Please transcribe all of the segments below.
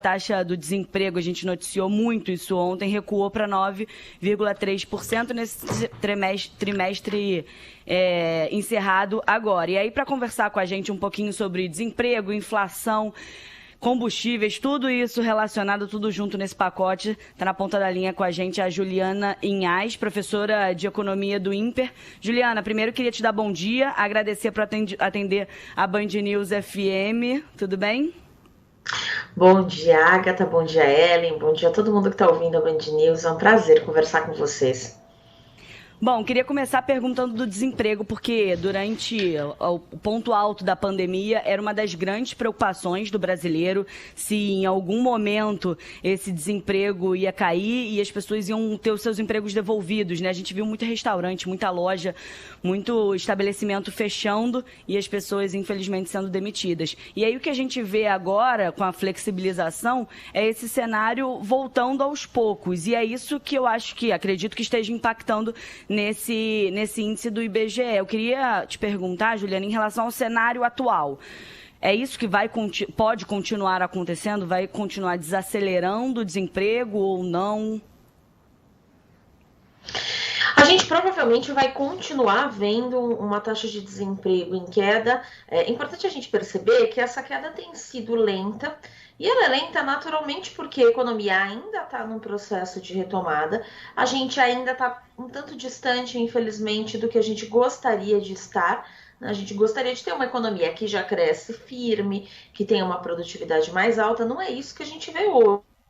taxa do desemprego, a gente noticiou muito isso ontem, recuou para 9,3% nesse trimestre encerrado agora. E aí, para conversar com a gente um pouquinho sobre desemprego, inflação, combustíveis, tudo isso relacionado, tudo junto nesse pacote, está na ponta da linha com a gente a Juliana Inhas, professora de Economia do INPER. Juliana, primeiro queria te dar bom dia, agradecer por atender a Band News FM, tudo bem? Bom dia, Agatha, bom dia, Ellen, bom dia a todo mundo que está ouvindo a Band News. É um prazer conversar com vocês. Bom, queria começar perguntando do desemprego, porque durante o ponto alto da pandemia era uma das grandes preocupações do brasileiro se em algum momento esse desemprego ia cair e as pessoas iam ter os seus empregos devolvidos, né? A gente viu muito restaurante, muita loja, muito estabelecimento fechando e as pessoas, infelizmente, sendo demitidas. E aí o que a gente vê agora, com a flexibilização, é esse cenário voltando aos poucos. E é isso que eu acredito que esteja impactando nesse índice do IBGE. Eu queria te perguntar, Juliana, em relação ao cenário atual. É isso que pode continuar acontecendo? Vai continuar desacelerando o desemprego ou não? A gente provavelmente vai continuar vendo uma taxa de desemprego em queda. É importante a gente perceber que essa queda tem sido lenta, e ela é lenta naturalmente porque a economia ainda está num processo de retomada, a gente ainda está um tanto distante, infelizmente, do que a gente gostaria de estar. A gente gostaria de ter uma economia que já cresce firme, que tenha uma produtividade mais alta, não é isso que a gente vê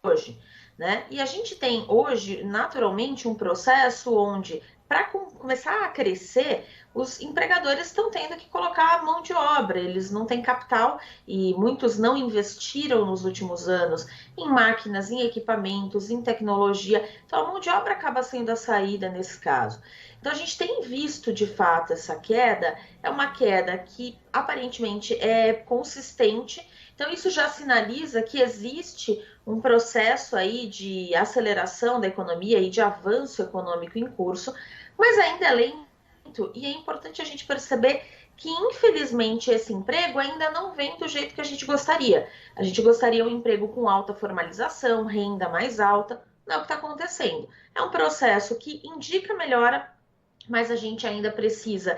hoje. Né? E a gente tem hoje, naturalmente, um processo onde, para começar a crescer, os empregadores estão tendo que colocar a mão de obra, eles não têm capital e muitos não investiram nos últimos anos em máquinas, em equipamentos, em tecnologia, então a mão de obra acaba sendo a saída nesse caso. Então a gente tem visto de fato essa queda, é uma queda que aparentemente é consistente, então isso já sinaliza que existe um processo aí de aceleração da economia e de avanço econômico em curso, mas ainda é lento e é importante a gente perceber que, infelizmente, esse emprego ainda não vem do jeito que a gente gostaria. A gente gostaria de um emprego com alta formalização, renda mais alta, não é o que está acontecendo. É um processo que indica melhora, mas a gente ainda precisa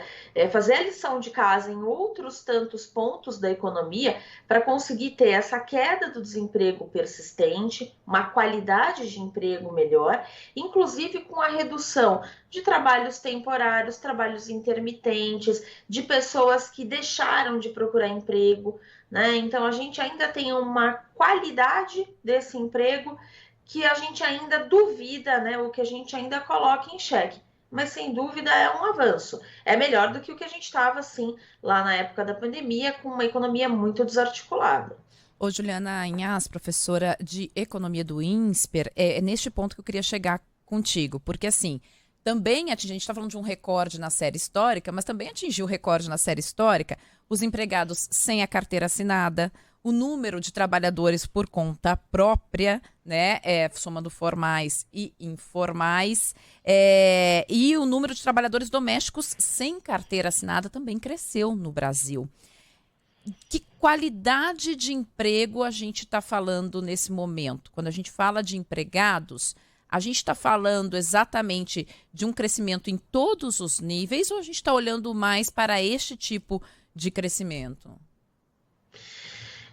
fazer a lição de casa em outros tantos pontos da economia para conseguir ter essa queda do desemprego persistente, uma qualidade de emprego melhor, inclusive com a redução de trabalhos temporários, trabalhos intermitentes, de pessoas que deixaram de procurar emprego, né? Então a gente ainda tem uma qualidade desse emprego que a gente ainda duvida, né? O que a gente ainda coloca em xeque. Mas sem dúvida é um avanço. É melhor do que o que a gente estava, assim, lá na época da pandemia, com uma economia muito desarticulada. Ô, Juliana Inhas, professora de Economia do INSPER, é neste ponto que eu queria chegar contigo, porque assim, também a gente está falando de um recorde na série histórica, mas também atingiu o recorde na série histórica os empregados sem a carteira assinada, o número de trabalhadores por conta própria, né, somando formais e informais, e o número de trabalhadores domésticos sem carteira assinada também cresceu no Brasil. Que qualidade de emprego a gente está falando nesse momento? Quando a gente fala de empregados, a gente está falando exatamente de um crescimento em todos os níveis ou a gente está olhando mais para este tipo de crescimento?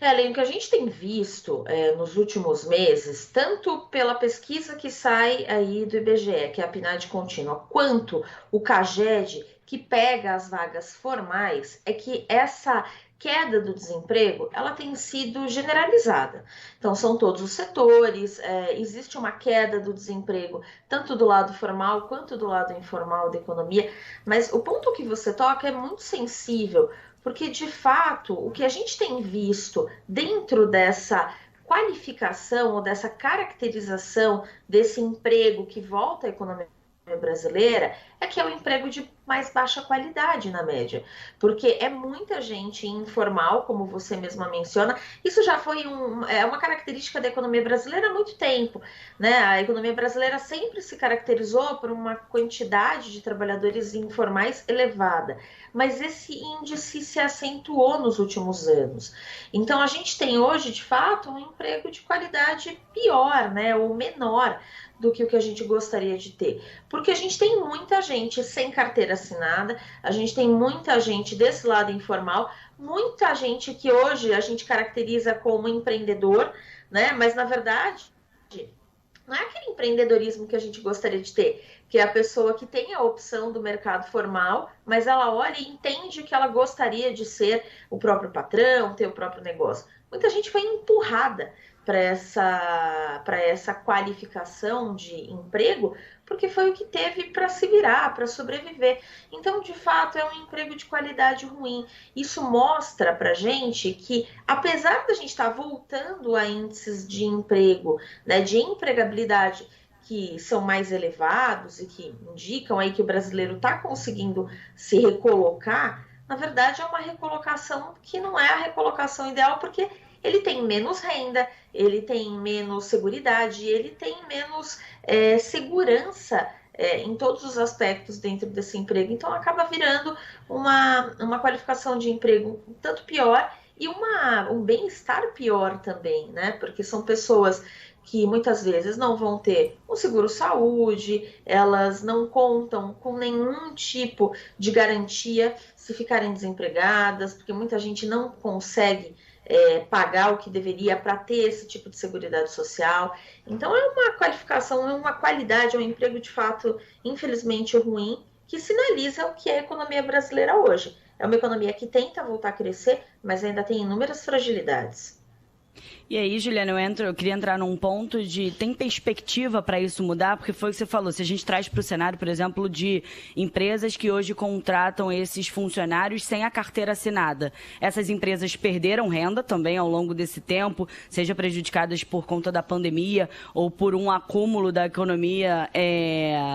Ellen, o que a gente tem visto nos últimos meses, tanto pela pesquisa que sai aí do IBGE, que é a PNAD contínua, quanto o CAGED, que pega as vagas formais, é que essa queda do desemprego, ela tem sido generalizada. Então, são todos os setores, existe uma queda do desemprego, tanto do lado formal quanto do lado informal da economia, mas o ponto que você toca é muito sensível, porque, de fato, o que a gente tem visto dentro dessa qualificação ou dessa caracterização desse emprego que volta à economia brasileira é que é um emprego de mais baixa qualidade na média, porque é muita gente informal, como você mesma menciona. Isso já foi uma característica da economia brasileira há muito tempo, né? A economia brasileira sempre se caracterizou por uma quantidade de trabalhadores informais elevada, mas esse índice se acentuou nos últimos anos. Então a gente tem hoje, de fato, um emprego de qualidade pior, né? Ou menor do que o que a gente gostaria de ter. Porque a gente tem muita gente sem carteira assinada, a gente tem muita gente desse lado informal, muita gente que hoje a gente caracteriza como empreendedor, né? Mas na verdade não é aquele empreendedorismo que a gente gostaria de ter, que é a pessoa que tem a opção do mercado formal, mas ela olha e entende que ela gostaria de ser o próprio patrão, ter o próprio negócio. Muita gente foi empurrada para essa qualificação de emprego, porque foi o que teve para se virar, para sobreviver. Então, de fato, é um emprego de qualidade ruim. Isso mostra para a gente que, apesar da gente estar voltando a índices de emprego, né, de empregabilidade, que são mais elevados e que indicam aí que o brasileiro está conseguindo se recolocar, na verdade é uma recolocação que não é a recolocação ideal, porque ele tem menos renda, ele tem menos seguridade, ele tem menos segurança em todos os aspectos dentro desse emprego. Então acaba virando uma qualificação de emprego um tanto pior e um bem-estar pior também, né? Porque são pessoas que muitas vezes não vão ter um seguro-saúde, elas não contam com nenhum tipo de garantia se ficarem desempregadas, porque muita gente não consegue pagar o que deveria para ter esse tipo de seguridade social. Então é uma qualificação, é uma qualidade, é um emprego de fato, infelizmente, ruim, que sinaliza o que é a economia brasileira hoje. É uma economia que tenta voltar a crescer, mas ainda tem inúmeras fragilidades. E aí, Juliana, eu queria entrar num ponto de, tem perspectiva para isso mudar? Porque foi o que você falou, se a gente traz para o cenário, por exemplo, de empresas que hoje contratam esses funcionários sem a carteira assinada. Essas empresas perderam renda também ao longo desse tempo, seja prejudicadas por conta da pandemia ou por um acúmulo da economia,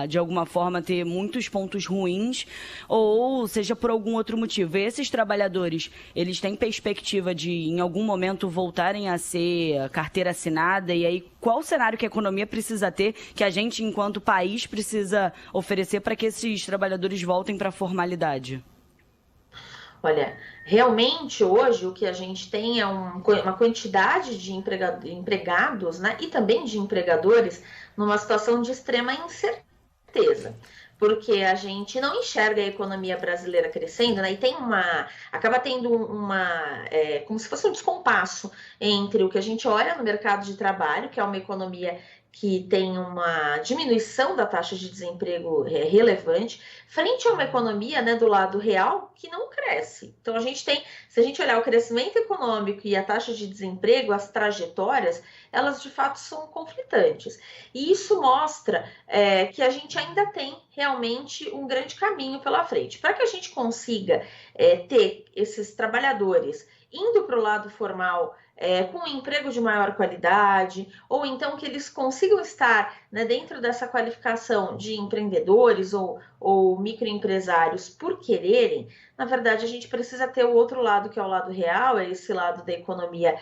de alguma forma ter muitos pontos ruins, ou seja por algum outro motivo. Esses trabalhadores, eles têm perspectiva de, em algum momento, voltarem a ser carteira assinada, e aí qual o cenário que a economia precisa ter, que a gente, enquanto país, precisa oferecer para que esses trabalhadores voltem para a formalidade? Olha, realmente hoje o que a gente tem é uma quantidade de empregados, né, e também de empregadores numa situação de extrema incerteza. Porque a gente não enxerga a economia brasileira crescendo, né? E acaba tendo como se fosse um descompasso entre o que a gente olha no mercado de trabalho, que é uma economia que tem uma diminuição da taxa de desemprego relevante, frente a uma economia, né, do lado real, que não cresce. Então, se a gente olhar o crescimento econômico e a taxa de desemprego, as trajetórias, elas de fato são conflitantes. E isso mostra que a gente ainda tem realmente um grande caminho pela frente. Para que a gente consiga ter esses trabalhadores indo para o lado formal, com um emprego de maior qualidade, ou então que eles consigam estar, né, dentro dessa qualificação de empreendedores ou microempresários por quererem, na verdade a gente precisa ter o outro lado, que é o lado real, é esse lado da economia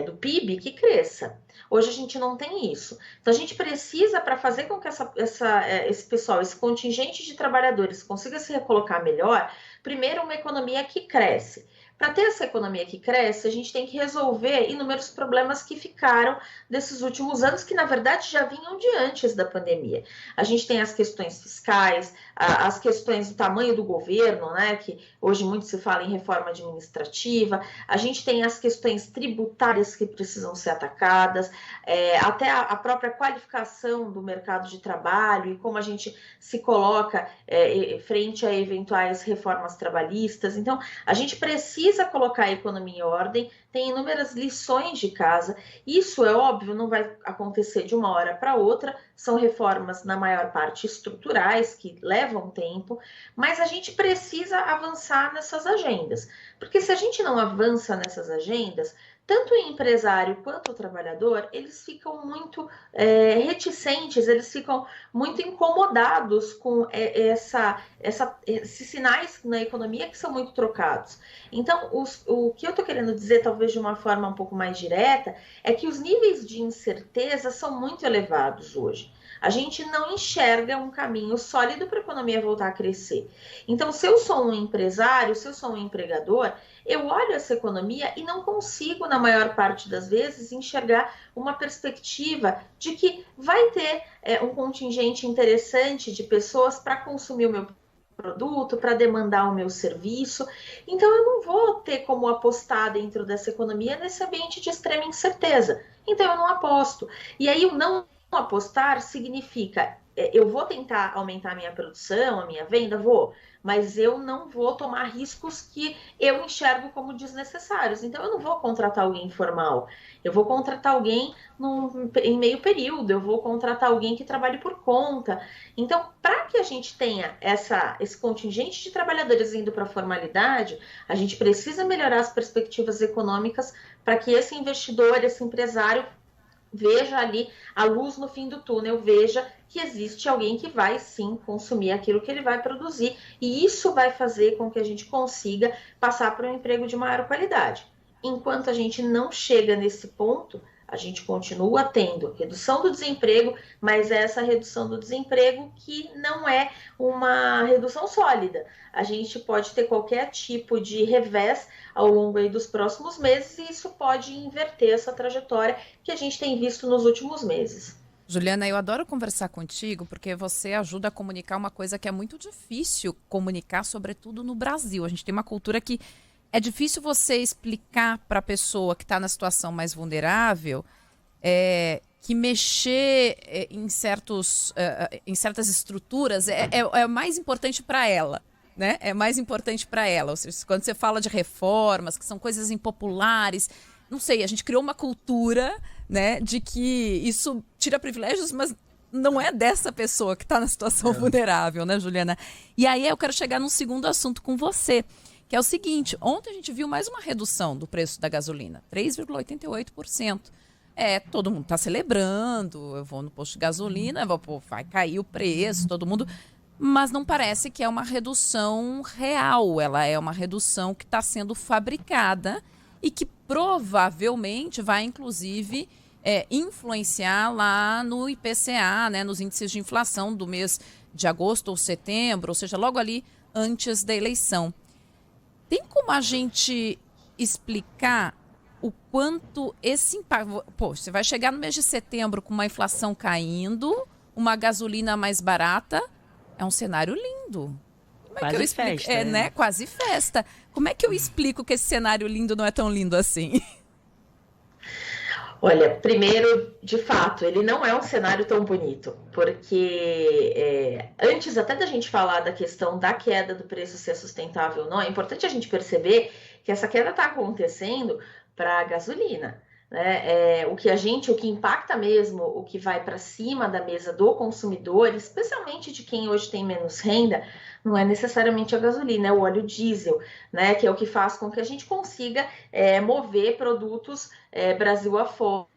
do PIB, que cresça. Hoje a gente não tem isso. Então a gente precisa, para fazer com que esse pessoal, esse contingente de trabalhadores consiga se recolocar melhor, primeiro uma economia que cresce. Para ter essa economia que cresce, a gente tem que resolver inúmeros problemas que ficaram desses últimos anos, que na verdade já vinham de antes da pandemia. A gente tem as questões fiscais, as questões do tamanho do governo, né, que hoje muito se fala em reforma administrativa, a gente tem as questões tributárias que precisam ser atacadas, até a própria qualificação do mercado de trabalho e como a gente se coloca frente a eventuais reformas trabalhistas. Então, a gente precisa colocar a economia em ordem, tem inúmeras lições de casa. Isso, é óbvio, não vai acontecer de uma hora para outra, são reformas, na maior parte, estruturais, que levam tempo, mas a gente precisa avançar nessas agendas, porque se a gente não avança nessas agendas, tanto o empresário quanto o trabalhador, eles ficam muito reticentes, eles ficam muito incomodados com esses sinais na economia que são muito trocados. Então, o que eu estou querendo dizer, talvez de uma forma um pouco mais direta, é que os níveis de incerteza são muito elevados hoje. A gente não enxerga um caminho sólido para a economia voltar a crescer. Então, se eu sou um empresário, se eu sou um empregador, eu olho essa economia e não consigo, na maior parte das vezes, enxergar uma perspectiva de que vai ter um contingente interessante de pessoas para consumir o meu produto, para demandar o meu serviço. Então, eu não vou ter como apostar dentro dessa economia nesse ambiente de extrema incerteza. Então, eu não aposto. E aí, o não apostar significa eu vou tentar aumentar a minha produção, a minha venda, mas eu não vou tomar riscos que eu enxergo como desnecessários. Então, eu não vou contratar alguém informal, eu vou contratar alguém em meio período, eu vou contratar alguém que trabalhe por conta. Então, para que a gente tenha esse contingente de trabalhadores indo para a formalidade, a gente precisa melhorar as perspectivas econômicas para que esse investidor, esse empresário, veja ali a luz no fim do túnel, veja que existe alguém que vai sim consumir aquilo que ele vai produzir, e isso vai fazer com que a gente consiga passar para um emprego de maior qualidade. Enquanto a gente não chega nesse ponto, a gente continua tendo redução do desemprego, mas essa redução do desemprego que não é uma redução sólida. A gente pode ter qualquer tipo de revés ao longo aí dos próximos meses e isso pode inverter essa trajetória que a gente tem visto nos últimos meses. Juliana, eu adoro conversar contigo porque você ajuda a comunicar uma coisa que é muito difícil comunicar, sobretudo no Brasil. A gente tem uma cultura que é difícil você explicar para a pessoa que está na situação mais vulnerável que mexer em certas estruturas é mais importante para ela, né? É mais importante para ela. Ou seja, quando você fala de reformas, que são coisas impopulares, não sei, a gente criou uma cultura, né, de que isso tira privilégios, mas não é dessa pessoa que está na situação vulnerável, né, Juliana? E aí eu quero chegar num segundo assunto com você, que é o seguinte: ontem a gente viu mais uma redução do preço da gasolina, 3,88%. Todo mundo está celebrando, eu vou no posto de gasolina, vai cair o preço, todo mundo... Mas não parece que é uma redução real, ela é uma redução que está sendo fabricada e que provavelmente vai, inclusive, influenciar lá no IPCA, né, nos índices de inflação do mês de agosto ou setembro, ou seja, logo ali antes da eleição. Tem como a gente explicar o quanto esse impacto... Você vai chegar no mês de setembro com uma inflação caindo, uma gasolina mais barata, é um cenário lindo. Como é que eu explico? Festa, né? Quase festa. Como é que eu explico que esse cenário lindo não é tão lindo assim? Olha, primeiro, de fato, ele não é um cenário tão bonito, porque antes até da gente falar da questão da queda do preço ser sustentável ou não, é importante a gente perceber que essa queda está acontecendo para a gasolina. Né? O que impacta mesmo, o que vai para cima da mesa do consumidor, especialmente de quem hoje tem menos renda, não é necessariamente a gasolina, é o óleo diesel, né? Que é o que faz com que a gente consiga mover produtos Brasil afora.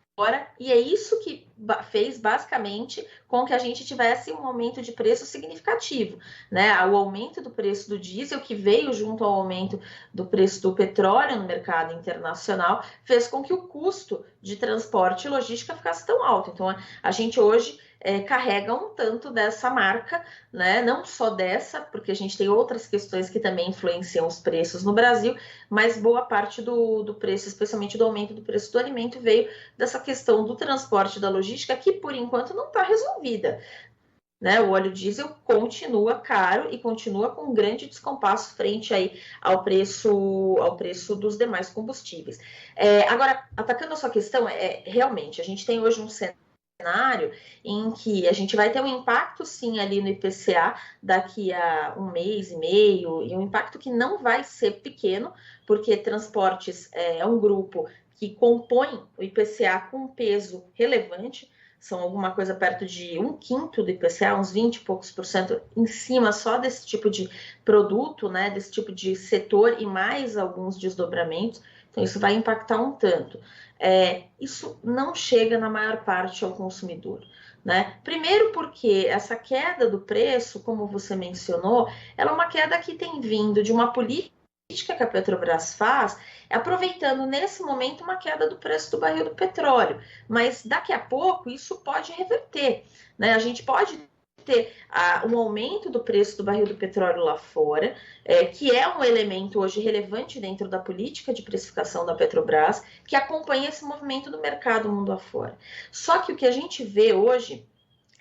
E é isso que fez basicamente com que a gente tivesse um aumento de preço significativo, né? O aumento do preço do diesel, que veio junto ao aumento do preço do petróleo no mercado internacional, fez com que o custo de transporte e logística ficasse tão alto. Então, a gente hoje carrega um tanto dessa marca, né? Não só dessa, porque a gente tem outras questões que também influenciam os preços no Brasil, mas boa parte do preço, especialmente do aumento do preço do alimento, veio dessa questão do transporte e da logística, que por enquanto não está resolvida. Né? O óleo diesel continua caro e continua com um grande descompasso frente aí ao preço dos demais combustíveis. Agora, atacando a sua questão, realmente, a gente tem hoje um cenário em que a gente vai ter um impacto sim ali no IPCA daqui a um mês e meio, e um impacto que não vai ser pequeno, porque transportes é um grupo que compõe o IPCA com um peso relevante, são alguma coisa perto de 1/5 do IPCA, uns 20 e poucos % em cima só desse tipo de produto, né, desse tipo de setor e mais alguns desdobramentos. Então, isso vai impactar um tanto. Isso não chega na maior parte ao consumidor, né? Primeiro porque essa queda do preço, como você mencionou, ela é uma queda que tem vindo de uma política que a Petrobras faz, aproveitando nesse momento uma queda do preço do barril do petróleo. Mas daqui a pouco isso pode reverter, né? A gente pode ter um aumento do preço do barril do petróleo lá fora, que é um elemento hoje relevante dentro da política de precificação da Petrobras, que acompanha esse movimento do mercado mundo afora. Só que o que a gente vê hoje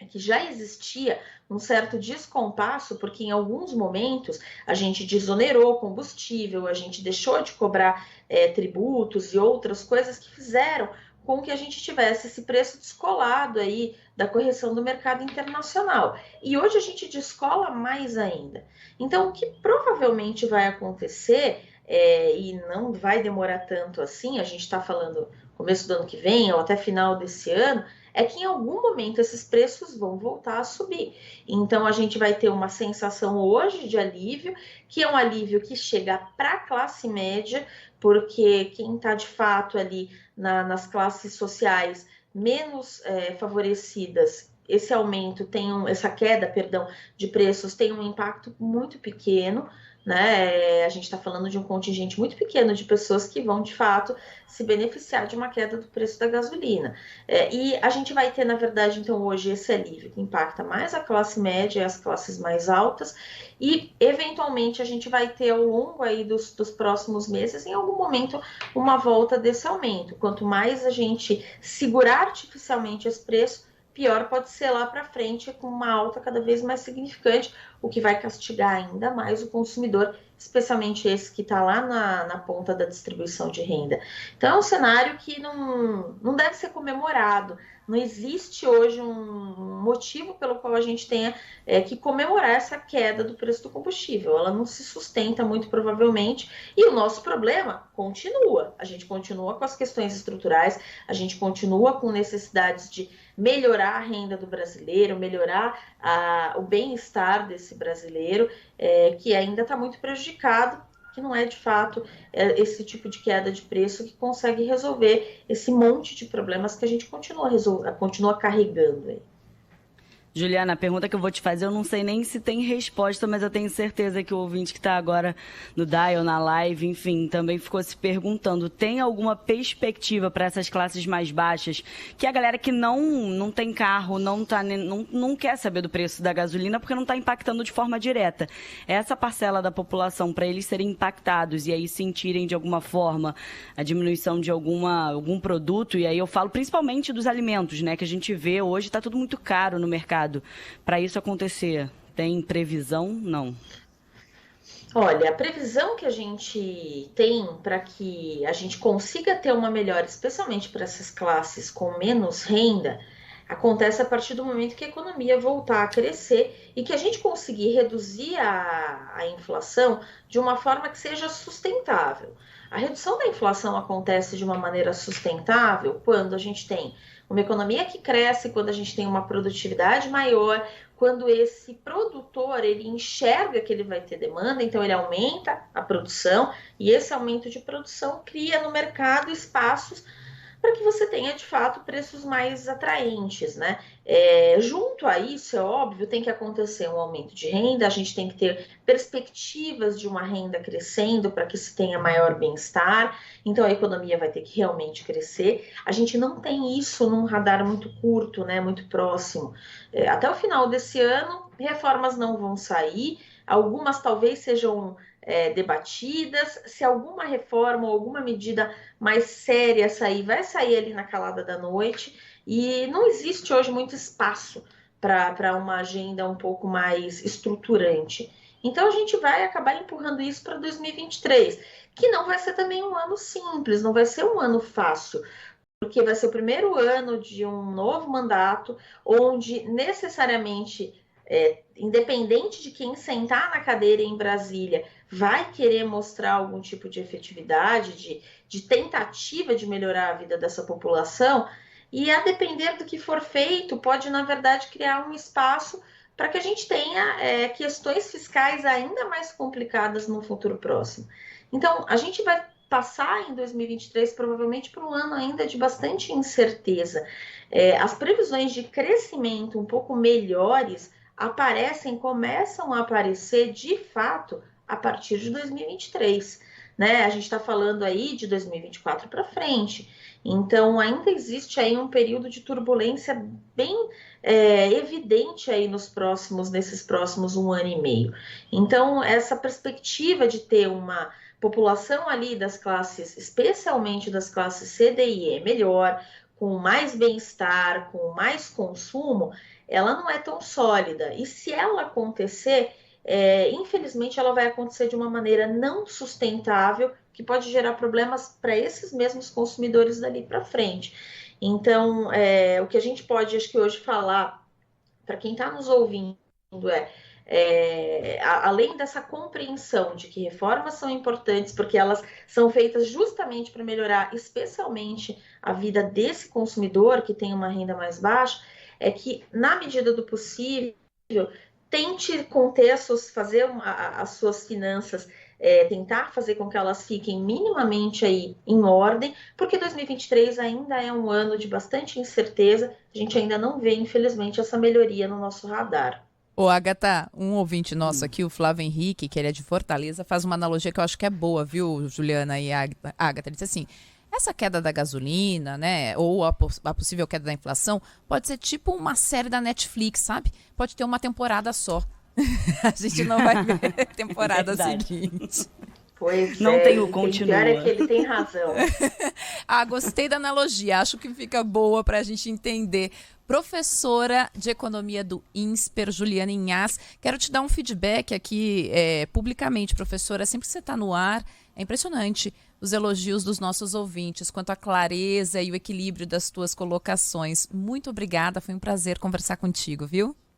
é que já existia um certo descompasso, porque em alguns momentos a gente desonerou combustível, a gente deixou de cobrar tributos e outras coisas que fizeram com que a gente tivesse esse preço descolado aí da correção do mercado internacional. E hoje a gente descola mais ainda. Então, o que provavelmente vai acontecer, e não vai demorar tanto assim, a gente está falando começo do ano que vem ou até final desse ano, é que em algum momento esses preços vão voltar a subir. Então, a gente vai ter uma sensação hoje de alívio, que é um alívio que chega para a classe média, porque quem está de fato ali nas classes sociais menos favorecidas, esse aumento essa queda, perdão, de preços tem um impacto muito pequeno, né? A gente está falando de um contingente muito pequeno de pessoas que vão, de fato, se beneficiar de uma queda do preço da gasolina. E a gente vai ter, na verdade, então, hoje, esse alívio que impacta mais a classe média e as classes mais altas, e, eventualmente, a gente vai ter, ao longo aí dos próximos meses, em algum momento, uma volta desse aumento. Quanto mais a gente segurar artificialmente esse preço, pior pode ser lá para frente, com uma alta cada vez mais significante, o que vai castigar ainda mais o consumidor, especialmente esse que está lá na ponta da distribuição de renda. Então, é um cenário que não deve ser comemorado. Não existe hoje um motivo pelo qual a gente tenha que comemorar essa queda do preço do combustível. Ela não se sustenta muito provavelmente, e o nosso problema continua. A gente continua com as questões estruturais, a gente continua com necessidades de melhorar a renda do brasileiro, melhorar o bem-estar desse brasileiro, que ainda está muito prejudicado, que não é de fato esse tipo de queda de preço que consegue resolver esse monte de problemas que a gente continua carregando aí. Juliana, a pergunta que eu vou te fazer, eu não sei nem se tem resposta, mas eu tenho certeza que o ouvinte que está agora no Dial, na live, enfim, também ficou se perguntando, tem alguma perspectiva para essas classes mais baixas, que a galera que não tem carro, não quer saber do preço da gasolina porque não está impactando de forma direta. Essa parcela da população, para eles serem impactados e aí sentirem de alguma forma a diminuição de algum produto, e aí eu falo principalmente dos alimentos, né, que a gente vê hoje, está tudo muito caro no mercado. Para isso acontecer, tem previsão? Não. Olha, a previsão que a gente tem para que a gente consiga ter uma melhora, especialmente para essas classes com menos renda, acontece a partir do momento que a economia voltar a crescer e que a gente conseguir reduzir a inflação de uma forma que seja sustentável. A redução da inflação acontece de uma maneira sustentável quando a gente tem uma economia que cresce, quando a gente tem uma produtividade maior, quando esse produtor ele enxerga que ele vai ter demanda, então ele aumenta a produção, e esse aumento de produção cria no mercado espaços para que você tenha, de fato, preços mais atraentes, né? Junto a isso, é óbvio, tem que acontecer um aumento de renda, a gente tem que ter perspectivas de uma renda crescendo para que se tenha maior bem-estar, então a economia vai ter que realmente crescer. A gente não tem isso num radar muito curto, né, muito próximo. Até o final desse ano, reformas não vão sair, algumas talvez sejam debatidas, se alguma reforma ou alguma medida mais séria sair, vai sair ali na calada da noite, e não existe hoje muito espaço para uma agenda um pouco mais estruturante. Então a gente vai acabar empurrando isso para 2023, que não vai ser também um ano simples, não vai ser um ano fácil, porque vai ser o primeiro ano de um novo mandato, onde necessariamente, independente de quem sentar na cadeira em Brasília, vai querer mostrar algum tipo de efetividade, de tentativa de melhorar a vida dessa população, e a depender do que for feito, pode, na verdade, criar um espaço para que a gente tenha questões fiscais ainda mais complicadas no futuro próximo. Então, a gente vai passar em 2023 provavelmente por um ano ainda de bastante incerteza. As previsões de crescimento um pouco melhores começam a aparecer de fato a partir de 2023, né? A gente está falando aí de 2024 para frente. Então, ainda existe aí um período de turbulência bem evidente aí nesses próximos um ano e meio. Então, essa perspectiva de ter uma população ali das classes, especialmente das classes C, D e E, melhor, com mais bem-estar, com mais consumo, ela não é tão sólida. E se ela acontecer, infelizmente ela vai acontecer de uma maneira não sustentável, que pode gerar problemas para esses mesmos consumidores dali para frente. Então, o que a gente pode, acho que hoje, falar para quem está nos ouvindo além dessa compreensão de que reformas são importantes, porque elas são feitas justamente para melhorar, especialmente, a vida desse consumidor que tem uma renda mais baixa, é que, na medida do possível, tente conter fazer as suas finanças, tentar fazer com que elas fiquem minimamente aí em ordem, porque 2023 ainda é um ano de bastante incerteza, a gente ainda não vê, infelizmente, essa melhoria no nosso radar. Ô, Agatha, um ouvinte nosso aqui, o Flávio Henrique, que ele é de Fortaleza, faz uma analogia que eu acho que é boa, viu, Juliana e Agatha? Ele disse assim, essa queda da gasolina, né, ou a possível queda da inflação, pode ser tipo uma série da Netflix, sabe? Pode ter uma temporada só. A gente não vai ver temporada seguinte. Pois não tem o continua. O pior é que ele tem razão. Gostei da analogia, acho que fica boa para a gente entender. Professora de Economia do INSPER, Juliana Inhas, quero te dar um feedback aqui publicamente, professora, sempre que você está no ar, é impressionante os elogios dos nossos ouvintes, quanto à clareza e o equilíbrio das tuas colocações. Muito obrigada, foi um prazer conversar contigo, viu?